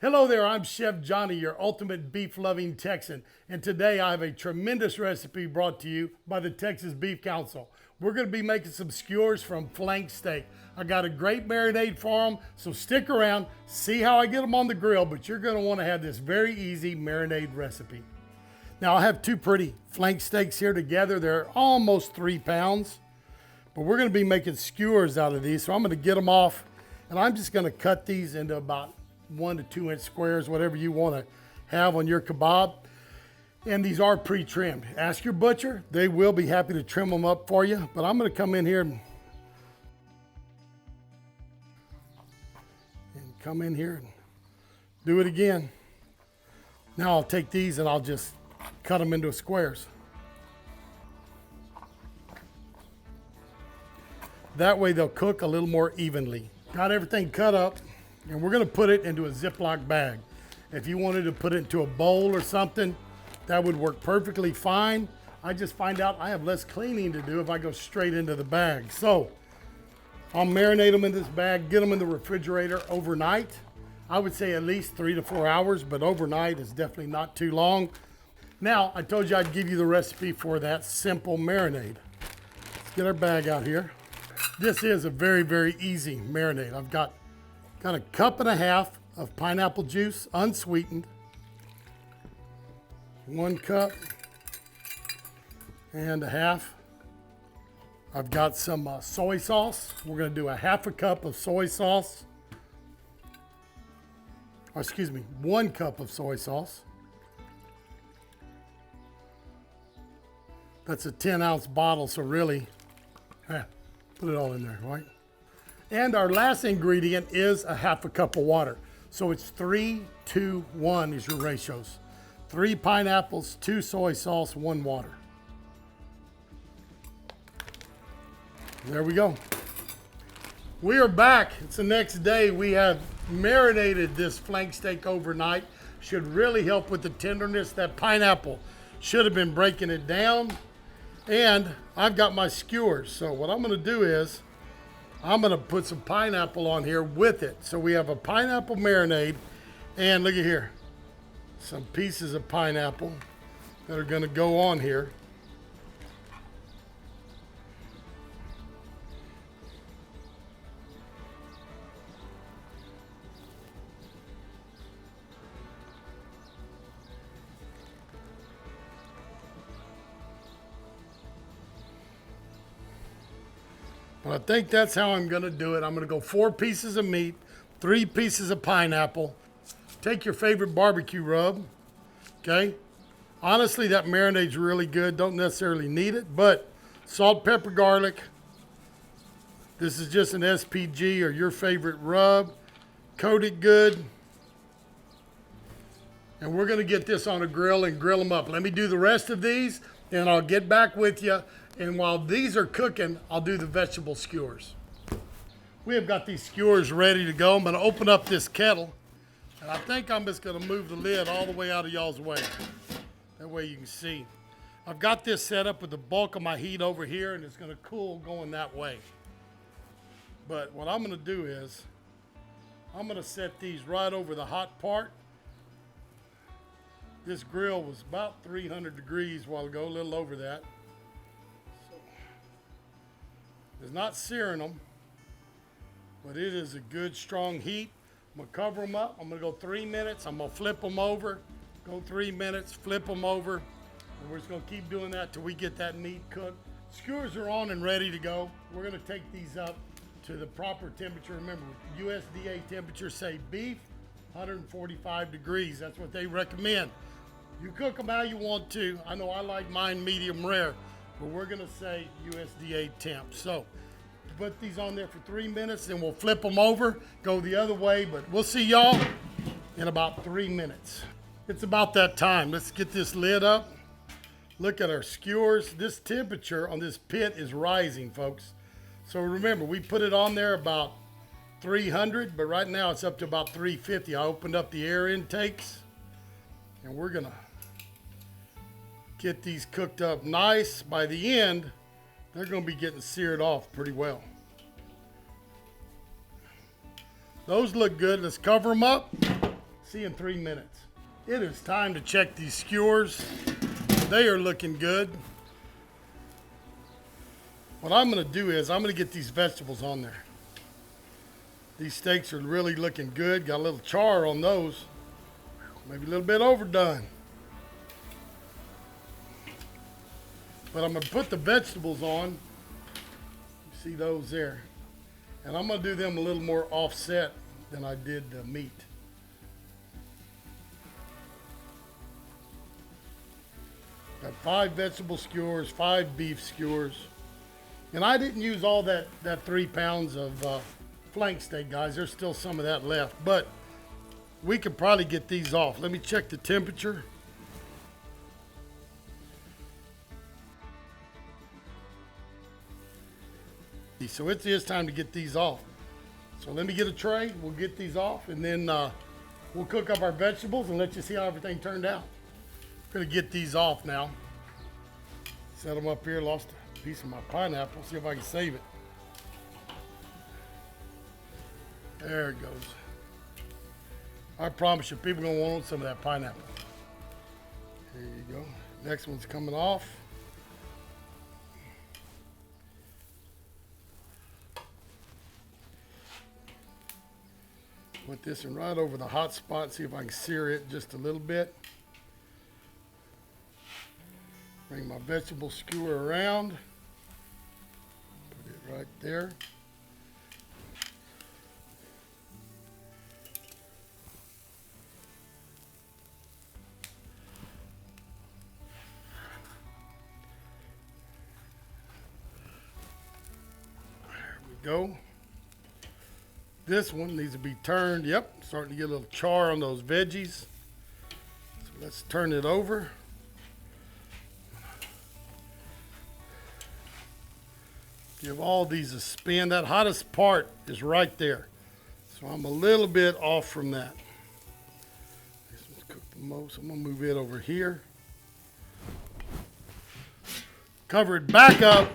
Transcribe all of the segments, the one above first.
Hello there, I'm Chef Johnny, your ultimate beef-loving Texan, and today I have a tremendous recipe brought to you by the Texas Beef Council. We're going to be making some skewers from flank steak. I got a great marinade for them, so stick around, see how I get them on the grill, but you're going to want to have this very easy marinade recipe. Now I have two pretty flank steaks here together. They're almost 3 pounds, but we're going to be making skewers out of these, so I'm going to get them off, and I'm just going to cut these into about 1 to 2 inch squares, whatever you want to have on your kebab. And these are pre-trimmed. Ask your butcher, they will be happy to trim them up for you, but I'm going to come in here and do it again. Now I'll take these and I'll just cut them into squares. That way they'll cook a little more evenly. Got everything cut up, and we're going to put it into a Ziploc bag. If you wanted to put it into a bowl or something, that would work perfectly fine. I just find out I have less cleaning to do if I go straight into the bag. So I'll marinate them in this bag, get them in the refrigerator overnight. I would say at least 3 to 4 hours, but overnight is definitely not too long. Now, I told you I'd give you the recipe for that simple marinade. Let's get our bag out here. This is a very, very easy marinade. I've got a 1.5 cups of pineapple juice, unsweetened. 1 cup and a half. I've got some soy sauce. We're going to do a 1/2 cup of soy sauce. Or excuse me, 1 cup of soy sauce. That's a 10-ounce bottle, so really, put it all in there, right? And our last ingredient is a 1/2 cup of water. So it's 3, 2, 1 is your ratios. 3 pineapples, 2 soy sauce, 1 water. There we go. We are back. It's the next day. We have marinated this flank steak overnight. Should really help with the tenderness. That pineapple should have been breaking it down. And I've got my skewers. So what I'm going to do is I'm going to put some pineapple on here with it. So we have a pineapple marinade, and look at here. Some pieces of pineapple that are going to go on here. But I think that's how I'm going to do it. I'm going to go 4 pieces of meat, 3 pieces of pineapple. Take your favorite barbecue rub, okay? Honestly, that marinade's really good. Don't necessarily need it, but salt, pepper, garlic. This is just an SPG or your favorite rub. Coat it good. And we're going to get this on a grill and grill them up. Let me do the rest of these, and I'll get back with you. And while these are cooking, I'll do the vegetable skewers. We have got these skewers ready to go. I'm going to open up this kettle. And I think I'm just going to move the lid all the way out of y'all's way. That way you can see. I've got this set up with the bulk of my heat over here, and it's going to cool going that way. But what I'm going to do is I'm going to set these right over the hot part. This grill was about 300 degrees a while ago, a little over that. So, it's not searing them, but it is a good strong heat. I'm going to cover them up. I'm going to go 3 minutes. I'm going to flip them over. Go 3 minutes, flip them over. And we're just going to keep doing that till we get that meat cooked. Skewers are on and ready to go. We're going to take these up to the proper temperature. Remember, USDA temperature say beef, 145 degrees. That's what they recommend. You cook them how you want to. I know I like mine medium rare, but we're going to say USDA temp. So put these on there for 3 minutes, and we'll flip them over, go the other way, but we'll see y'all in about 3 minutes. It's about that time. Let's get this lid up. Look at our skewers. This temperature on this pit is rising, folks. So remember, we put it on there about 300, but right now it's up to about 350. I opened up the air intakes, and we're gonna get these cooked up nice. By the end, they're gonna be getting seared off pretty well. Those look good. Let's cover them up. See you in 3 minutes. It is time to check these skewers. They are looking good. What I'm going to do is I'm going to get these vegetables on there. These steaks are really looking good. Got a little char on those. Maybe a little bit overdone. But I'm going to put the vegetables on. You see those there. And I'm going to do them a little more offset than I did the meat. Got 5 vegetable skewers, 5 beef skewers. And I didn't use all that 3 pounds of flank steak, guys. There's still some of that left. But we could probably get these off. Let me check the temperature. So it is time to get these off. So let me get a tray. We'll get these off, and then we'll cook up our vegetables and let you see how everything turned out. I'm gonna get these off now. Set them up here. Lost a piece of my pineapple. See if I can save it. There it goes. I promise you, people are gonna want some of that pineapple. Here you go. Next one's coming off. Put this one right over the hot spot. See if I can sear it just a little bit. Bring my vegetable skewer around. Put it right there. There we go. This one needs to be turned. Yep, starting to get a little char on those veggies. So let's turn it over. Give all these a spin. That hottest part is right there. So I'm a little bit off from that. This one's cooked the most. I'm gonna move it over here. Cover it back up.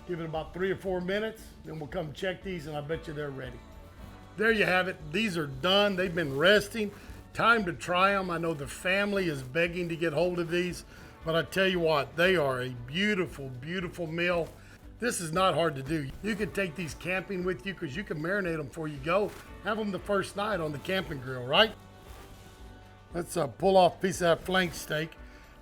Give it about 3 or 4 minutes. Then we'll come check these, and I bet you they're ready. There you have it. These are done. They've been resting. Time to try them. I know the family is begging to get hold of these, but I tell you what, they are a beautiful, beautiful meal. This is not hard to do. You could take these camping with you because you can marinate them before you go. Have them the first night on the camping grill, right? Let's pull off a piece of that flank steak.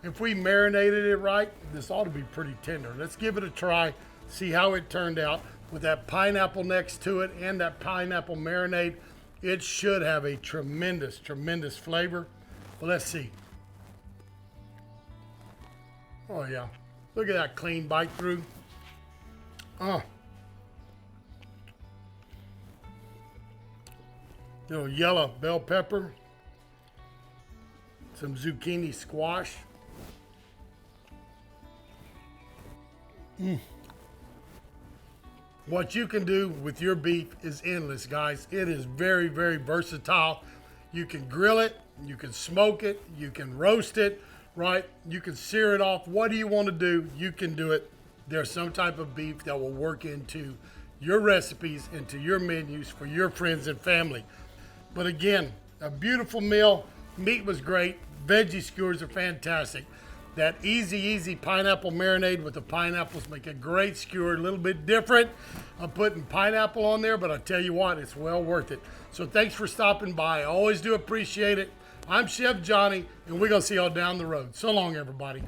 If we marinated it right, this ought to be pretty tender. Let's give it a try, see how it turned out. With that pineapple next to it and that pineapple marinade, it should have a tremendous, tremendous flavor. But let's see. Oh yeah, look at that clean bite through. Little yellow bell pepper, some zucchini squash. What you can do with your beef is endless, guys. It is very, very versatile. You can grill it, you can smoke it, you can roast it, right? You can sear it off. What do you want to do? You can do it. There's some type of beef that will work into your recipes, into your menus for your friends and family. But again, a beautiful meal. Meat was great. Veggie skewers are fantastic. That easy pineapple marinade with the pineapples make a great skewer, a little bit different. I'm putting pineapple on there, but I tell you what, it's well worth it. So thanks for stopping by. I always do appreciate it. I'm Chef Johnny, and we're going to see y'all down the road. So long, everybody.